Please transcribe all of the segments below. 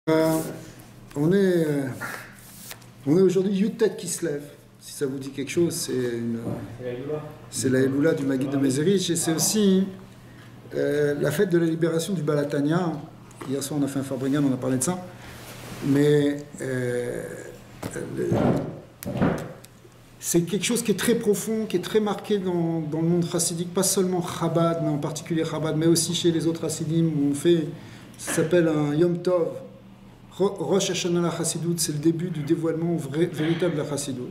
Euh, on est, euh, on est aujourd'hui Yutet qui se lève. Si ça vous dit quelque chose, c'est la Eloula du Maguid de Mézérich, et c'est aussi la fête de la libération du Balatania. Hier soir, on a fait un Farbrengan, on a parlé de ça. Mais c'est quelque chose qui est très profond, qui est très marqué dans le monde chassidique, pas seulement Chabad, mais en particulier Chabad, mais aussi chez les autres chassidim, où on fait, ça s'appelle un Yom Tov. Rosh Hashanah la Chassidut, c'est le début du dévoilement véritable de la Chassidut.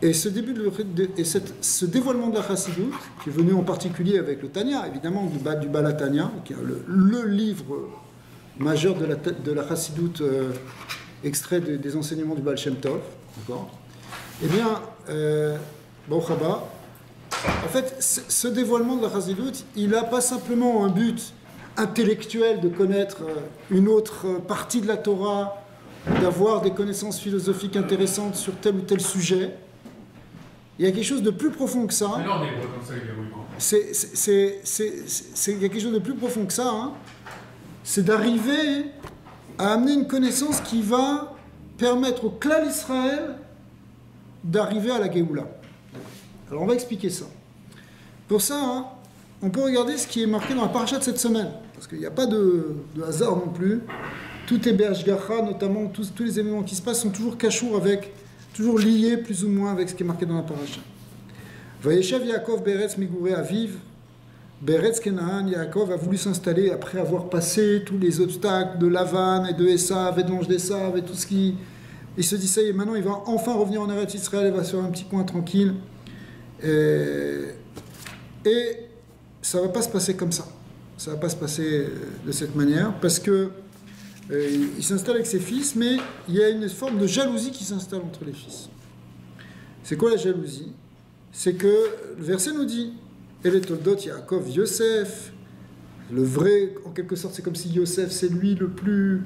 Et ce dévoilement de la Chassidut, qui est venu en particulier avec le Tanya, évidemment, du Balatanya, qui est le livre majeur de la Chassidut, extrait des enseignements du Baal Shem Tov, d'accord. Eh bien, Baruch Haba, en fait, ce dévoilement de la Chassidut, il n'a pas simplement un but intellectuel de connaître une autre partie de la Torah, d'avoir des connaissances philosophiques intéressantes sur tel ou tel sujet. Il y a quelque chose de plus profond que ça. Mais non, on est comme ça, il y a quelque chose de plus profond que ça. Hein. C'est d'arriver à amener une connaissance qui va permettre au Klal Israël d'arriver à la Géoula. Alors on va expliquer ça. Pour ça, hein, on peut regarder ce qui est marqué dans la paracha de cette semaine, parce qu'il n'y a pas de hasard non plus. Tout est Be'ashgacha, notamment tous les événements qui se passent sont toujours cachour toujours liés plus ou moins avec ce qui est marqué dans la paracha. Vayeshev Yaakov Beretz Miguré Aviv, Beretz Kenaan, Yaakov a voulu s'installer après avoir passé tous les obstacles de Lavan et de Esav et de l'ange d'Esav et tout ce qui... Il se dit ça y est, maintenant il va enfin revenir en Eretz Israël, il va se faire un petit coin tranquille. Et ça ne va pas se passer comme ça. Ça ne va pas se passer de cette manière, parce que il s'installe avec ses fils, mais il y a une forme de jalousie qui s'installe entre les fils. C'est quoi la jalousie? C'est que le verset nous dit « El toldot Yaakov Yosef », le vrai, en quelque sorte, c'est comme si Yosef, c'est lui le plus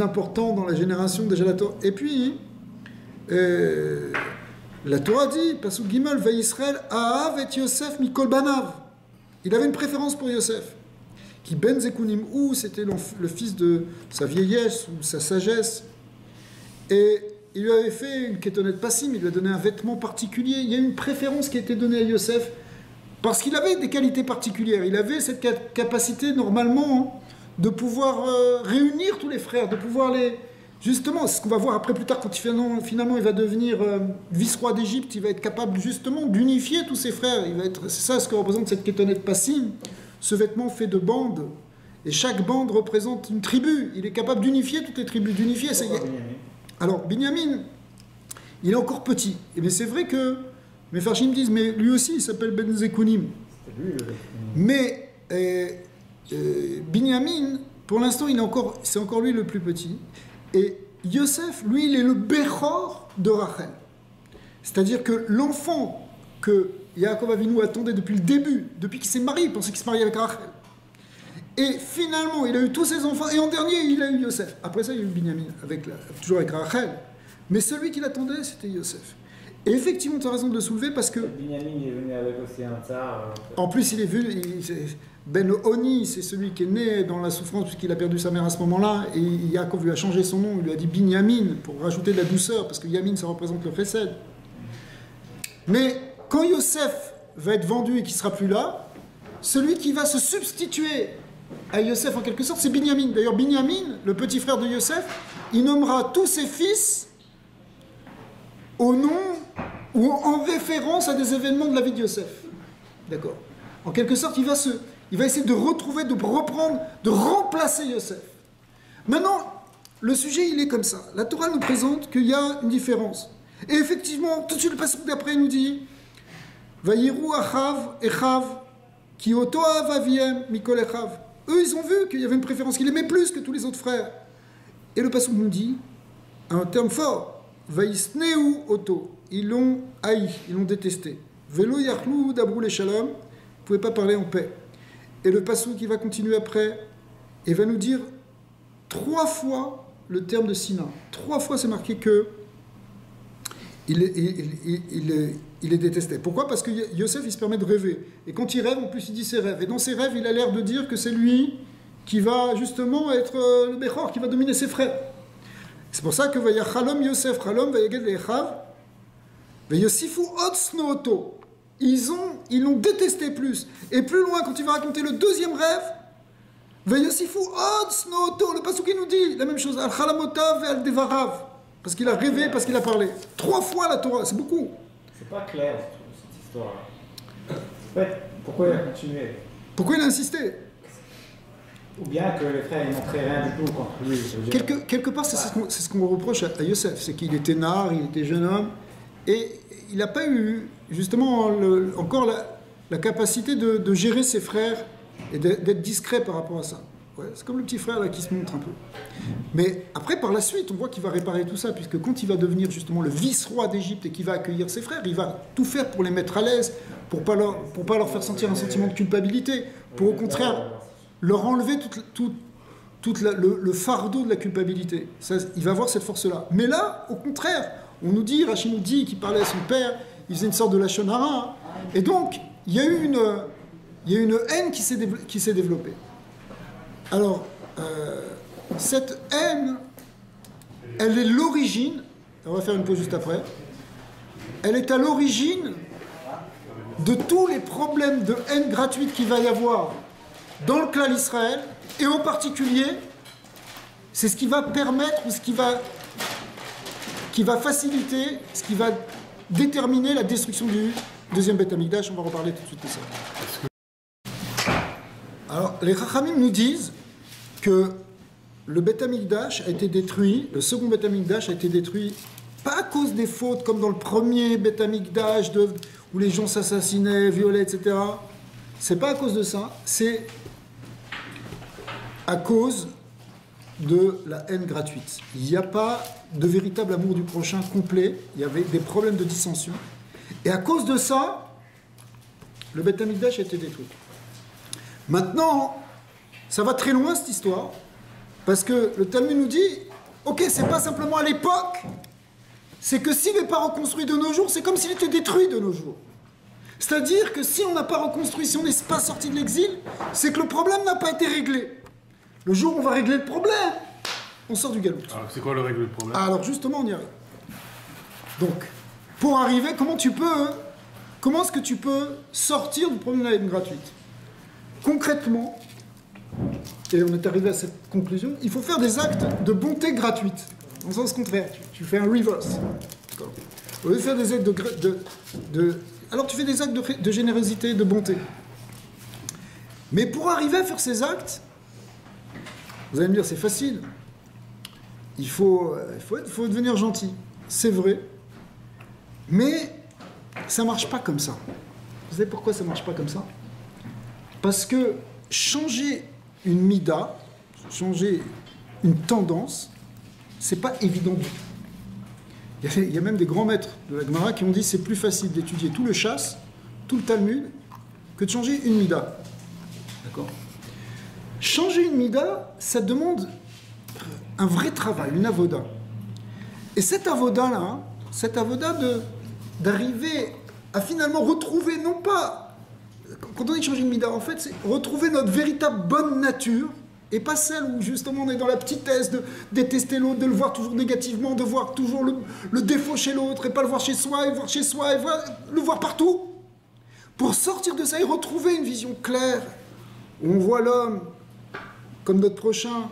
important dans la génération déjà la Torah. Et puis, la Torah dit, Pasuk Gimel, Va Yisrael, Ahav et Yosef Mikol Banav. Il avait une préférence pour Yosef. Qui Ben Zekunim ou c'était le fils de sa vieillesse ou sa sagesse. Et il lui avait fait une kétonet passim, il lui a donné un vêtement particulier. Il y a une préférence qui a été donnée à Yosef parce qu'il avait des qualités particulières. Il avait cette capacité normalement de pouvoir réunir tous les frères, de pouvoir les... Justement, c'est ce qu'on va voir après plus tard quand finalement il va devenir vice-roi d'Égypte, il va être capable justement d'unifier tous ses frères. C'est ça ce que représente cette kétonet passim. Ce vêtement fait de bandes, et chaque bande représente une tribu. Il est capable d'unifier toutes les tribus, d'unifier. Alors, Binyamin, il est encore petit. Mais c'est vrai que mes farchim me disent, mais lui aussi, il s'appelle Ben Zekunim. Mais Binyamin, pour l'instant, c'est encore lui le plus petit. Et Yosef, lui, il est le Bechor de Rachel. C'est-à-dire que l'enfant que Yaakov Avinu attendait depuis le début, depuis qu'il s'est marié, il pensait qu'il se mariait avec Rachel. Et finalement, il a eu tous ses enfants, et en dernier, il a eu Yosef. Après ça, il y a eu Binyamin, toujours avec Rachel. Mais celui qu'il attendait, c'était Yosef. Et effectivement, tu as raison de le soulever, parce que... Binyamin est venu avec aussi un tsar. En plus, il est venu... Ben Oni, c'est celui qui est né dans la souffrance, puisqu'il a perdu sa mère à ce moment-là, et Yaakov lui a changé son nom, il lui a dit Binyamin, pour rajouter de la douceur, parce que Yamin, ça représente le chesed. Mais... quand Yosef va être vendu et qu'il ne sera plus là, celui qui va se substituer à Yosef en quelque sorte, c'est Binyamin. D'ailleurs, Binyamin, le petit frère de Yosef, il nommera tous ses fils au nom ou en référence à des événements de la vie de Yosef. D'accord. En quelque sorte, il va essayer de retrouver, de reprendre, de remplacer Yosef. Maintenant, le sujet, il est comme ça. La Torah nous présente qu'il y a une différence. Et effectivement, tout de suite, le passage d'après nous dit... Vayiru Achav Echav Ki Oto Avaviem Mikol Echav. Eux, ils ont vu qu'il y avait une préférence, qu'il aimait plus que tous les autres frères. Et le passage nous dit un terme fort. Vaisneu Oto. Ils l'ont haï, ils l'ont détesté. Velo Yachlu Dabrou les Shalom. Vous ne pouvez pas parler en paix. Et le passage qui va continuer après et va nous dire 3 fois le terme de Sina. 3 fois, c'est marqué que il est détesté. Pourquoi? Parce que Yosef, il se permet de rêver. Et quand il rêve, en plus, il dit ses rêves. Et dans ses rêves, il a l'air de dire que c'est lui qui va justement être le Bechor, qui va dominer ses frères. C'est pour ça que Vayachalom Yosef, Chalom Vayaged Lechav, Vayosifu Od Snooto. Ils l'ont détesté plus. Et plus loin, quand il va raconter le deuxième rêve, Vayosifu Od Snooto, le pasuk qui nous dit la même chose, Al Chalamotav et Al Devarav, parce qu'il a rêvé, parce qu'il a parlé. 3 fois la Torah, c'est beaucoup. C'est pas clair cette histoire. En fait, pourquoi il a continué? Pourquoi il a insisté? Ou bien que les frères ils montraient rien du tout contre lui. Quelque part, c'est ce qu'on reproche à Yosef, c'est qu'il était nard, il était jeune homme, et il n'a pas eu justement encore la capacité de gérer ses frères et d'être discret par rapport à ça. Ouais, c'est comme le petit frère là qui se montre un peu. Mais après, par la suite, on voit qu'il va réparer tout ça, puisque quand il va devenir justement le vice-roi d'Égypte et qu'il va accueillir ses frères, il va tout faire pour les mettre à l'aise, pour pas leur faire sentir un sentiment de culpabilité, pour au contraire leur enlever tout le fardeau de la culpabilité. Ça, il va avoir cette force-là. Mais là, au contraire, on nous dit, Rachid nous dit qu'il parlait à son père, il faisait une sorte de lachon hara, et donc il y a eu une haine qui s'est développée. Alors, cette haine, elle est l'origine, on va faire une pause juste après, elle est à l'origine de tous les problèmes de haine gratuite qu'il va y avoir dans le clan Israël, et en particulier, c'est ce qui va permettre, ou ce qui va faciliter, ce qui va déterminer la destruction du deuxième Beth Amikdash. On va reparler tout de suite de ça. Alors, les Chachamim nous disent que le Beth Amikdash a été détruit, le second Beth Amikdash a été détruit, pas à cause des fautes comme dans le premier Beth Amikdash où les gens s'assassinaient, violaient, etc. C'est pas à cause de ça, c'est à cause de la haine gratuite. Il n'y a pas de véritable amour du prochain complet, il y avait des problèmes de dissension. Et à cause de ça, le Beth Amikdash a été détruit. Maintenant, ça va très loin cette histoire, parce que le Talmud nous dit, ok, c'est pas simplement à l'époque, c'est que s'il n'est pas reconstruit de nos jours, c'est comme s'il était détruit de nos jours. C'est-à-dire que si on n'a pas reconstruit, si on n'est pas sorti de l'exil, c'est que le problème n'a pas été réglé. Le jour où on va régler le problème, on sort du galout. Alors, c'est quoi le règle du problème? Alors justement, on y arrive. Donc, pour arriver, comment est-ce que tu peux sortir du problème de la haine gratuite? Concrètement, et on est arrivé à cette conclusion, il faut faire des actes de bonté gratuite. Dans le sens contraire, tu fais un reverse. Au lieu de faire des actes alors tu fais des actes de générosité, de bonté. Mais pour arriver à faire ces actes, vous allez me dire, c'est facile. Il faut devenir gentil. C'est vrai. Mais ça ne marche pas comme ça. Vous savez pourquoi ça ne marche pas comme ça? Parce que changer une mida, changer une tendance, c'est pas évident du tout. Il y a même des grands maîtres de la Gemara qui ont dit c'est plus facile d'étudier tout le chasse, tout le Talmud, que de changer une mida. D'accord? Changer une mida, ça demande un vrai travail, une avoda. Et cette avoda-là, d'arriver à finalement retrouver, non pas, quand on dit changer une mida, en fait, c'est retrouver notre véritable bonne nature, et pas celle où justement on est dans la petitesse de détester l'autre, de le voir toujours négativement, de voir toujours le défaut chez l'autre, et pas le voir chez soi, et voir chez soi, le voir partout. Pour sortir de ça et retrouver une vision claire, où on voit l'homme comme notre prochain,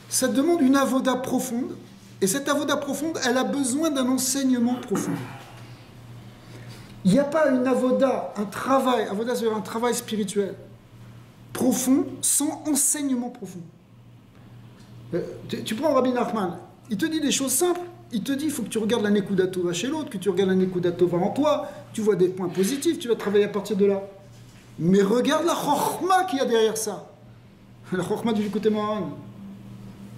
ça demande une avoda profonde, et cette avoda profonde, elle a besoin d'un enseignement profond. Il n'y a pas une avoda, avoda c'est un travail spirituel profond, sans enseignement profond. Tu prends Rabbi Nachman, il te dit des choses simples, il te dit, il faut que tu regardes la Nekuda Tova chez l'autre, que tu regardes la Nekuda Tova en toi, tu vois des points positifs, tu vas travailler à partir de là. Mais regarde la Chokhma qu'il y a derrière ça. La Chokhma du côté Mohan.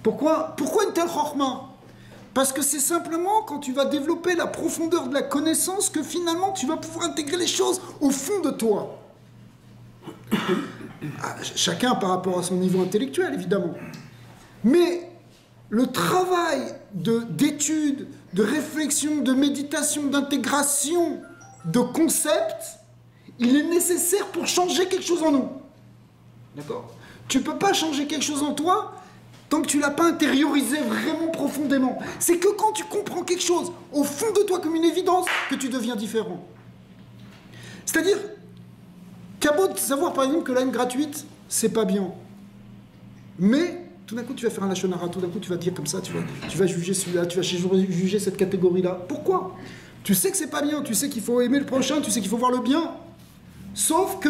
Pourquoi une telle Chokhma? Parce que c'est simplement quand tu vas développer la profondeur de la connaissance que finalement tu vas pouvoir intégrer les choses au fond de toi. Chacun par rapport à son niveau intellectuel, évidemment. Mais le travail d'étude, de réflexion, de méditation, d'intégration, de concepts, il est nécessaire pour changer quelque chose en nous. D'accord? Tu ne peux pas changer quelque chose en toi tant que tu ne l'as pas intériorisé vraiment profondément. C'est que quand tu comprends quelque chose au fond de toi comme une évidence, que tu deviens différent. C'est-à-dire, qu'à beau de savoir par exemple que la haine gratuite, c'est pas bien. Mais tout d'un coup, tu vas faire un lachon hara, tout d'un coup, tu vas dire comme ça, tu vas juger celui-là, tu vas juger cette catégorie-là. Pourquoi? Tu sais que c'est pas bien, tu sais qu'il faut aimer le prochain, tu sais qu'il faut voir le bien. Sauf que,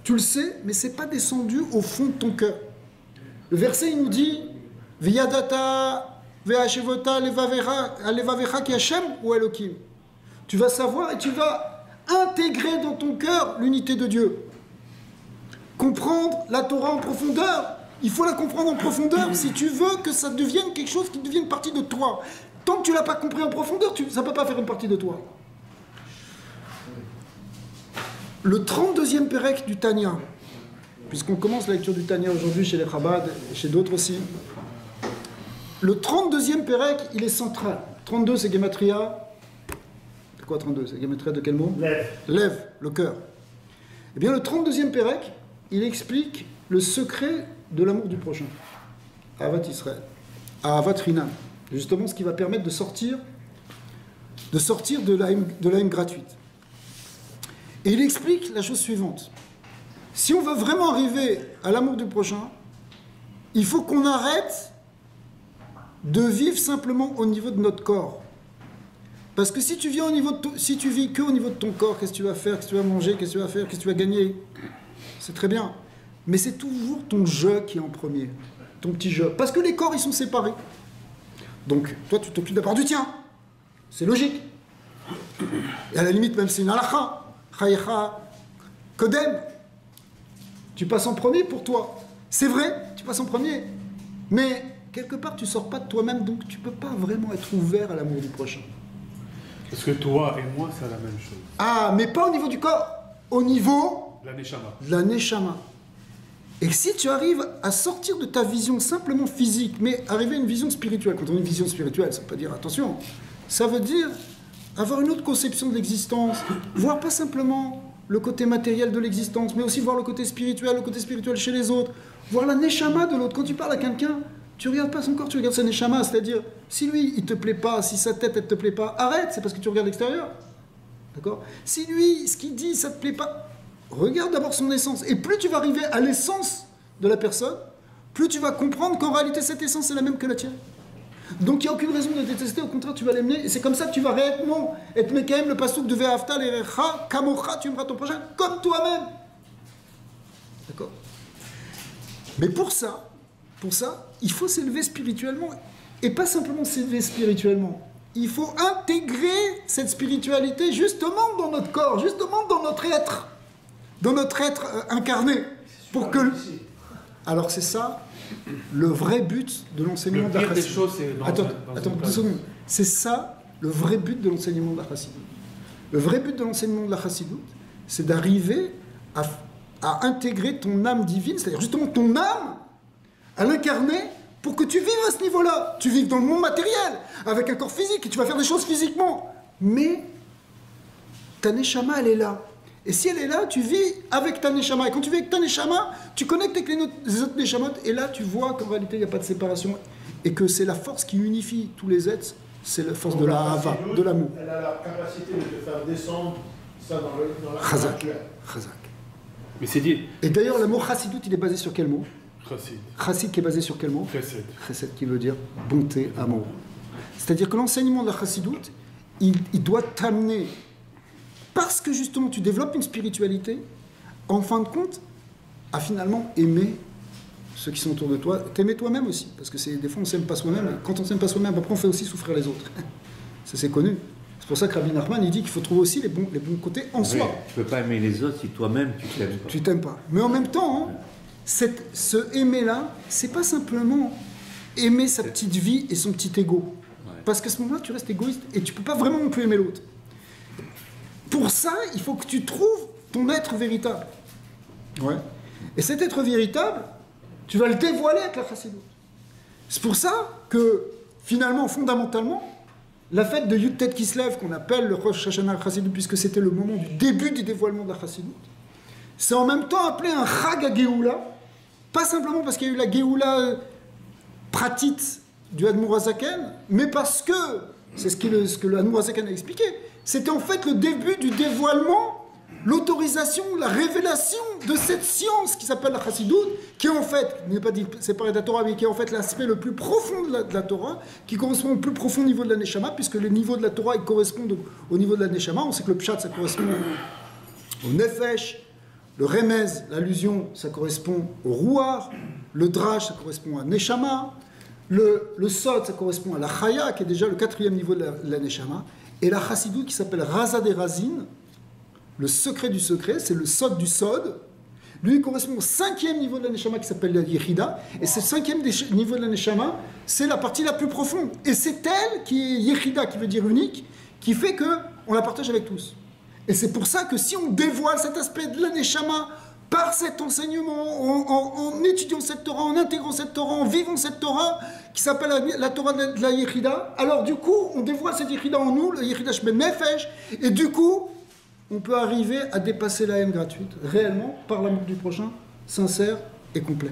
tu le sais, mais c'est pas descendu au fond de ton cœur. Le verset, il nous dit V'yadata ve'ashevota levavecha ki Hashem ou Elohim. Tu vas savoir et tu vas intégrer dans ton cœur l'unité de Dieu. Comprendre la Torah en profondeur. Il faut la comprendre en profondeur si tu veux que ça devienne quelque chose qui devienne partie de toi. Tant que tu ne l'as pas compris en profondeur, ça ne peut pas faire une partie de toi. Le 32e Pérec du Tanya, puisqu'on commence la lecture du Tanya aujourd'hui chez les Chabad et chez d'autres aussi, le 32e Pérec, il est central. 32, c'est Gematria. C'est quoi 32? C'est Gematria de quel mot? Lève. Lève, le cœur. Eh bien, le 32e Pérec, il explique le secret de l'amour du prochain. Ahavat Israël. Ahavat Rinam. Justement, ce qui va permettre de sortir de la haine gratuite. Et il explique la chose suivante. Si on veut vraiment arriver à l'amour du prochain, il faut qu'on arrête de vivre simplement au niveau de notre corps. Parce que si tu vis que au niveau de ton corps, qu'est-ce que tu vas faire, qu'est-ce que tu vas manger, qu'est-ce que tu vas faire, qu'est-ce que tu vas gagner, c'est très bien. Mais c'est toujours ton je qui est en premier, ton petit je. Parce que les corps, ils sont séparés. Donc, toi, tu t'occupes d'abord du tien. C'est logique. Et à la limite, même c'est une halakha. Chayecha kodem. Tu passes en premier pour toi. C'est vrai, tu passes en premier. Mais, quelque part, tu ne sors pas de toi-même, donc tu ne peux pas vraiment être ouvert à l'amour du prochain. Parce que toi et moi, c'est la même chose. Ah, mais pas au niveau du corps. Au niveau La neshama. de la neshama. Et si tu arrives à sortir de ta vision simplement physique, mais arriver à une vision spirituelle, quand on dit une vision spirituelle, ça ne veut pas dire attention, ça veut dire avoir une autre conception de l'existence, voir pas simplement le côté matériel de l'existence, mais aussi voir le côté spirituel chez les autres, voir la neshama de l'autre. Quand tu parles à quelqu'un, tu ne regardes pas son corps, tu regardes sa neshama, c'est-à-dire, si lui, il ne te plaît pas, si sa tête, elle ne te plaît pas, arrête, c'est parce que tu regardes l'extérieur. D'accord? Si lui, ce qu'il dit, ça ne te plaît pas, regarde d'abord son essence. Et plus tu vas arriver à l'essence de la personne, plus tu vas comprendre qu'en réalité, cette essence est la même que la tienne. Donc il n'y a aucune raison de détester, au contraire, tu vas l'aimer. Et c'est comme ça que tu vas réellement être Mekahem, le pasouk de Ve'afta l'erecha, kamocha, tu aimeras ton prochain comme toi-même. D'accord? Mais pour ça, il faut s'élever spirituellement. Et pas simplement s'élever spirituellement. Il faut intégrer cette spiritualité justement dans notre corps, justement dans notre être. Dans notre être incarné. Pour que... Alors c'est ça, le vrai but de l'enseignement de la Chassidut. Attends, 2 secondes. C'est ça, le vrai but de l'enseignement de la Chassidut. Le vrai but de l'enseignement de la Chassidut, c'est d'arriver à intégrer ton âme divine, c'est-à-dire justement ton âme, à l'incarner, pour que tu vives à ce niveau-là. Tu vives dans le monde matériel, avec un corps physique, et tu vas faire des choses physiquement. Mais ta neshama, elle est là. Et si elle est là, tu vis avec ta neshama. Et quand tu vis avec ta neshama, tu connectes avec les autres neshamot. Et là, tu vois qu'en réalité, il n'y a pas de séparation. Et que c'est la force qui unifie tous les êtres. C'est la force de la hava, de l'amour. Elle a la capacité de te faire descendre ça dans la Chazak. nature. Chazak. Mais c'est dit. Et d'ailleurs, le mot chassidut, il est basé sur quel mot? Chassid. Chassid qui est basé sur quel mot? Chesed. Chesed qui veut dire bonté, amour. C'est-à-dire que l'enseignement de la chassidut, il doit t'amener, parce que justement tu développes une spiritualité, en fin de compte, à finalement aimer ceux qui sont autour de toi, t'aimer toi-même aussi, parce que des fois on ne s'aime pas soi-même, et quand on ne s'aime pas soi-même, après on fait aussi souffrir les autres. Ça c'est connu. C'est pour ça que Rabbi Nachman il dit qu'il faut trouver aussi les bons côtés en soi. Tu ne peux pas aimer les autres si toi-même tu t'aimes pas. Tu t'aimes pas. Mais en même temps, hein, ce aimer-là, c'est pas simplement aimer sa petite vie et son petit ego. Ouais. Parce qu'à ce moment-là, tu restes égoïste et tu peux pas vraiment non plus aimer l'autre. Pour ça, il faut que tu trouves ton être véritable. Ouais. Et cet être véritable, tu vas le dévoiler avec la chassidut. C'est pour ça que, finalement, fondamentalement, la fête de Yud Tet Kislev, qu'on appelle le Rosh Hashanah Chassidut, puisque c'était le moment du début du dévoilement de la chassidut, c'est en même temps appelé un Chag HaGeoula, Pas simplement parce qu'il y a eu la Géoula pratit du Admour Hazaken, mais parce que, c'est ce que le Admour Hazaken a expliqué, c'était en fait le début du dévoilement, l'autorisation, la révélation de cette science qui s'appelle la Chassidout, qui est en fait, n'est pas dit séparée de la Torah, mais qui est en fait l'aspect le plus profond de la Torah, qui correspond au plus profond niveau de la Neshama, puisque le niveau de la Torah il correspond au niveau de la Neshama. On sait que le Pshat, ça correspond au Nefesh, le Remez, l'allusion, ça correspond au Rouar, le Drash, ça correspond à Neshama, le Sod, ça correspond à la Chaya, qui est déjà le 4e niveau de la Neshama, et la Chassidout qui s'appelle Raza des Razin, le secret du secret, c'est le Sod du Sod. Lui, il correspond au 5e niveau de la Neshama qui s'appelle la Yechida. Et ce 5e niveau de la Neshama, c'est la partie la plus profonde. Et c'est elle qui est Yechida, qui veut dire unique, qui fait qu'on la partage avec tous. Et c'est pour ça que si on dévoile cet aspect de la Neshama par cet enseignement, en étudiant cette Torah, en intégrant cette Torah, en vivant cette Torah, qui s'appelle la Torah de la Yechida, alors du coup, on dévoile cette Yechida en nous, le Yechida Shben Nefesh, et du coup, on peut arriver à dépasser la haine gratuite, réellement, par l'amour du prochain, sincère et complet.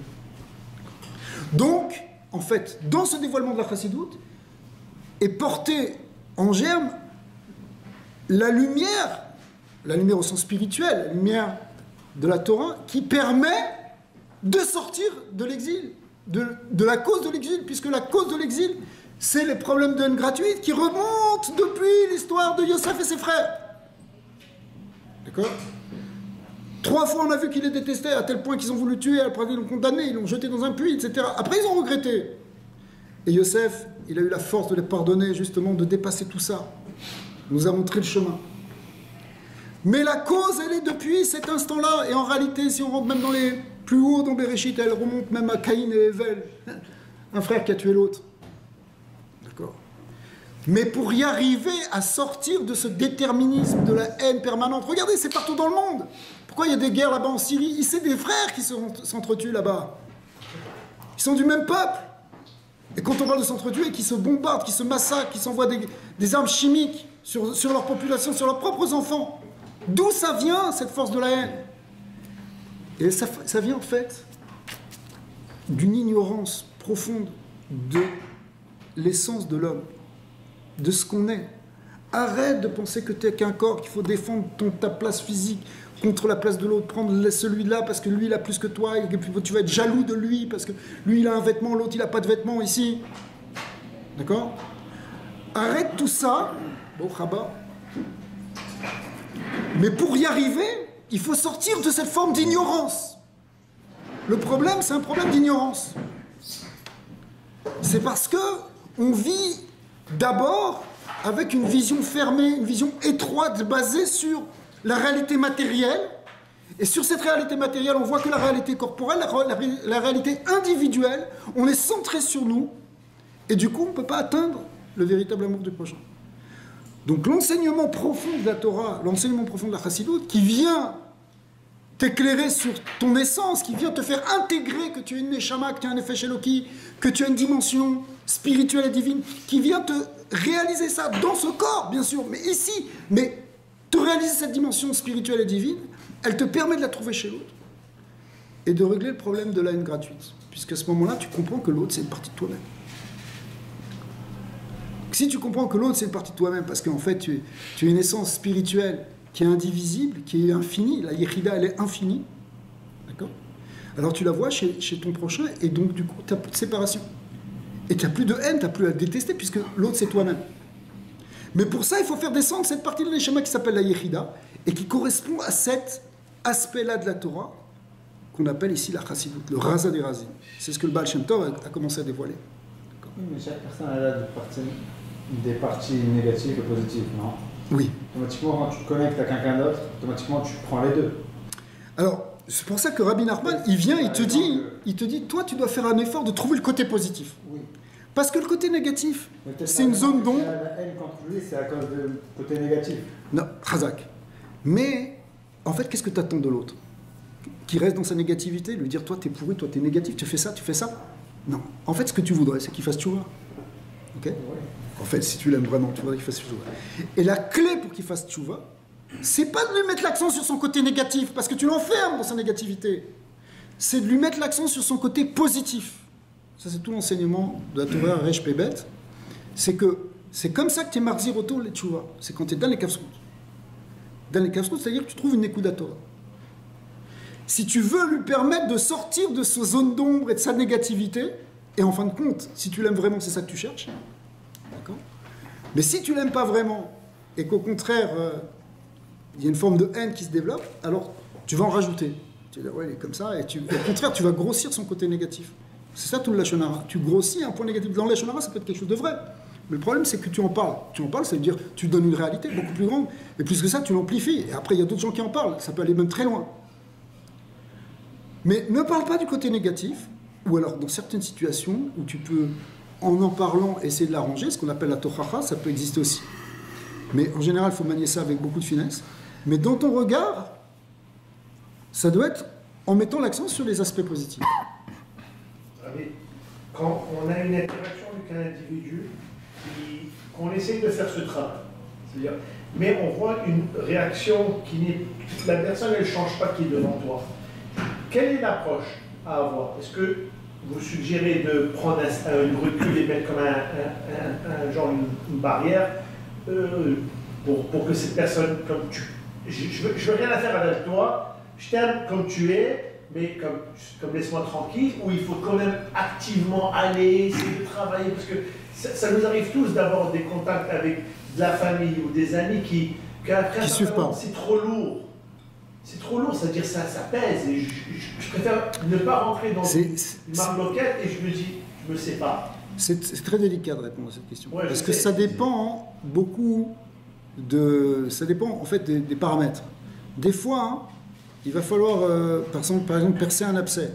Donc, en fait, dans ce dévoilement de la Chassidout, est portée en germe la lumière au sens spirituel, la lumière de la Torah, qui permet de sortir de l'exil, de la cause de l'exil, puisque la cause de l'exil, c'est les problèmes de haine gratuite qui remontent depuis l'histoire de Yosef et ses frères. D'accord ? 3 fois on a vu qu'il les détestait à tel point qu'ils ont voulu tuer, après ils l'ont condamné, ils l'ont jeté dans un puits, etc. Après ils ont regretté. Et Yosef, il a eu la force de les pardonner, justement, de dépasser tout ça. Il nous a montré le chemin. Mais la cause, elle est depuis cet instant-là. Et en réalité, si on rentre même dans les plus hauts, dans Bereshit, elle remonte même à Caïn et Evel. Un frère qui a tué l'autre. D'accord ? Mais pour y arriver à sortir de ce déterminisme de la haine permanente, regardez, c'est partout dans le monde. Pourquoi il y a des guerres là-bas en Syrie? C'est des frères qui s'entretuent là-bas. Ils sont du même peuple. Et quand on parle de s'entretuer, qui se bombardent, qui se massacrent, qui s'envoient des armes chimiques sur leur population, sur leurs propres enfants, d'où ça vient, cette force de la haine? Et ça vient en fait d'une ignorance profonde de l'essence de l'homme, de ce qu'on est. Arrête de penser que tu n'es qu'un corps, qu'il faut défendre ta place physique contre la place de l'autre, prendre celui-là parce que lui il a plus que toi, et puis tu vas être jaloux de lui parce que lui il a un vêtement, l'autre il n'a pas de vêtement ici. D'accord? Arrête tout ça, bon rabat. Mais pour y arriver, il faut sortir de cette forme d'ignorance. Le problème, c'est un problème d'ignorance. C'est parce que on vit d'abord avec une vision fermée, une vision étroite, basée sur la réalité matérielle. Et sur cette réalité matérielle, on voit que la réalité corporelle, la réalité individuelle, on est centré sur nous. Et du coup, on ne peut pas atteindre le véritable amour du prochain. Donc l'enseignement profond de la Torah, l'enseignement profond de la Chassidout, qui vient t'éclairer sur ton essence, qui vient te faire intégrer que tu es une Neshama, que tu es un Nefesh Eloki, que tu as une dimension spirituelle et divine, qui vient te réaliser ça dans ce corps, bien sûr, mais ici, mais te réaliser cette dimension spirituelle et divine, elle te permet de la trouver chez l'autre et de régler le problème de la haine gratuite. Puisqu'à ce moment-là, tu comprends que l'autre, c'est une partie de toi-même. Si tu comprends que l'autre, c'est une partie de toi-même, parce qu'en fait, tu es une essence spirituelle qui est indivisible, qui est infinie, la Yechida, elle est infinie, d'accord? Alors tu la vois chez ton prochain, et donc du coup, tu n'as plus de séparation. Et tu n'as plus de haine, tu n'as plus à détester, puisque l'autre, c'est toi-même. Mais pour ça, il faut faire descendre cette partie de l'Neshama qui s'appelle la Yechida, et qui correspond à cet aspect-là de la Torah, qu'on appelle ici la Chassidout, le Raza des Razim. C'est ce que le Baal Shem Tov a commencé à dévoiler. Oui, mais chaque personne a des parties négatives et positives, non? Oui. Automatiquement, quand tu te connectes à quelqu'un d'autre, automatiquement, tu prends les deux. Alors, c'est pour ça que Rabbi Nachman, il vient, il te dit, toi, tu dois faire un effort de trouver le côté positif. Oui. Parce que le côté négatif, c'est une zone d'ombre. La haine contre lui, c'est à cause du côté négatif. Non, Razak. Mais, en fait, qu'est-ce que tu attends de l'autre? Qui reste dans sa négativité, lui dire, toi, t'es pourri, toi, t'es négatif, tu fais ça. Non. En fait, ce que tu voudrais, c'est qu'il fasse tchouva. Ok? Ouais. En fait, si tu l'aimes vraiment, tu voudrais qu'il fasse tchouva. Et la clé pour qu'il fasse tchouva, c'est pas de lui mettre l'accent sur son côté négatif, parce que tu l'enfermes dans sa négativité. c'est de lui mettre l'accent sur son côté positif. Ça, c'est tout l'enseignement de la Torah Resh Pebet. C'est que c'est comme ça que tu es marzir autour les tchouva. C'est quand tu es dans les kafsrout. Dans les kafsrout, c'est-à-dire que tu trouves une écoute Torah. Si tu veux lui permettre de sortir de sa zone d'ombre et de sa négativité, et en fin de compte, si tu l'aimes vraiment, c'est ça que tu cherches. D'accord ? Mais si tu l'aimes pas vraiment, et qu'au contraire, il y a une forme de haine qui se développe, alors tu vas en rajouter. Tu vas dire, ouais, il est comme ça, et au contraire, tu vas grossir son côté négatif. C'est ça tout le Lachon Hara. Tu grossis un point négatif. Dans le Lachon Hara, ça peut être quelque chose de vrai. Mais le problème, c'est que tu en parles. Tu en parles, ça veut dire tu donnes une réalité beaucoup plus grande. Et plus que ça, tu l'amplifies. Et après, il y a d'autres gens qui en parlent. Ça peut aller même très loin. Mais ne parle pas du côté négatif. Ou alors, dans certaines situations où tu peux, en parlant, essayer de l'arranger, ce qu'on appelle la tochacha, ça peut exister aussi. Mais en général, il faut manier ça avec beaucoup de finesse. Mais dans ton regard, ça doit être en mettant l'accent sur les aspects positifs. Quand on a une interaction avec un individu, qu'on essaie de faire ce travail, c'est-à-dire, mais on voit une réaction qui n'est... La personne, elle ne change pas qui est devant toi. Quelle est l'approche à avoir? Est-ce que vous suggérez de prendre un recul et mettre comme une barrière pour que cette personne, comme tu... Je veux rien à faire avec toi, je t'aime comme tu es, mais comme laisse-moi tranquille, où il faut quand même activement aller, essayer de travailler, parce que ça nous arrive tous d'avoir des contacts avec de la famille ou des amis qui suivent pas. C'est trop lourd. C'est trop lourd, c'est-à-dire ça pèse, et je préfère ne pas rentrer dans une marloquette et je me dis, je me sépare. C'est très délicat de répondre à cette question, ouais, parce que ça dépend beaucoup ça dépend en fait des paramètres. Des fois, il va falloir, par exemple, percer un abcès.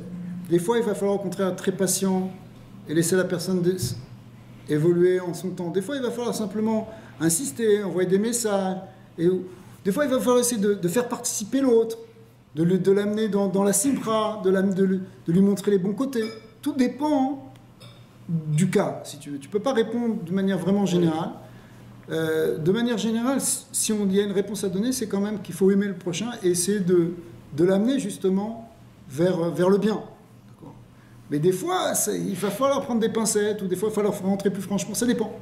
Des fois, il va falloir au contraire être très patient et laisser la personne évoluer en son temps. Des fois, il va falloir simplement insister, envoyer des messages. Et des fois, il va falloir essayer de faire participer l'autre, de l'amener dans la simra, de lui montrer les bons côtés. Tout dépend du cas, si tu veux. Tu ne peux pas répondre de manière vraiment générale. De manière générale, si il y a une réponse à donner, c'est quand même qu'il faut aimer le prochain et essayer de l'amener justement vers le bien. Mais des fois, il va falloir prendre des pincettes, ou des fois, il va falloir rentrer plus franchement. Ça dépend.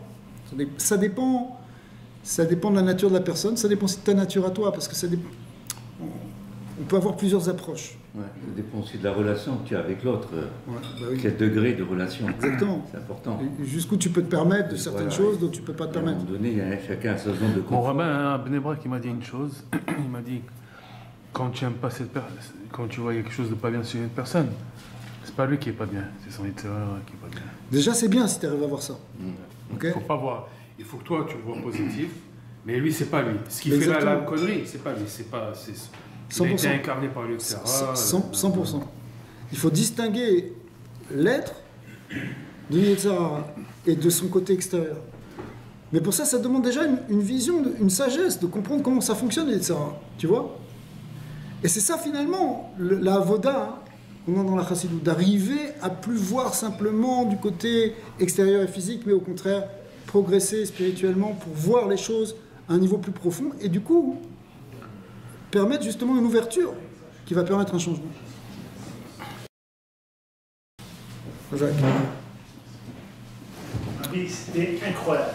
Ça dépend de la nature de la personne, ça dépend aussi de ta nature à toi, parce que on peut avoir plusieurs approches. Ouais, ça dépend aussi de la relation que tu as avec l'autre. Ouais, bah oui. Quel degré de relation. Exactement. C'est important. Jusqu'où tu peux te permettre de certaines choses, d'autres tu ne peux pas te permettre. À un moment donné, chacun a sa zone de confort. Mon rabbin Ben Bnei Brak, il m'a dit une chose. Il m'a dit, quand tu aimes pas cette personne, quand tu vois quelque chose de pas bien sur une personne, c'est pas lui qui est pas bien, c'est son intérieur qui est pas bien. Déjà, c'est bien si tu arrives à voir ça. Okay. Faut pas voir. Il faut que toi, tu le vois positif, mais lui, c'est pas lui. Ce qu'il fait là, la connerie, c'est pas lui. Il a été incarné par lui, etc. 100%. Il faut distinguer l'être du Yetzirah et de son côté extérieur. Mais pour ça, ça demande déjà une vision, une sagesse, de comprendre comment ça fonctionne, le Yetzirah. Tu vois? Et c'est ça, finalement, la avoda qu'on a dans la chassidou, d'arriver à plus voir simplement du côté extérieur et physique, mais au contraire, progresser spirituellement pour voir les choses à un niveau plus profond et du coup permettre justement une ouverture qui va permettre un changement. Jacques. C'était incroyable.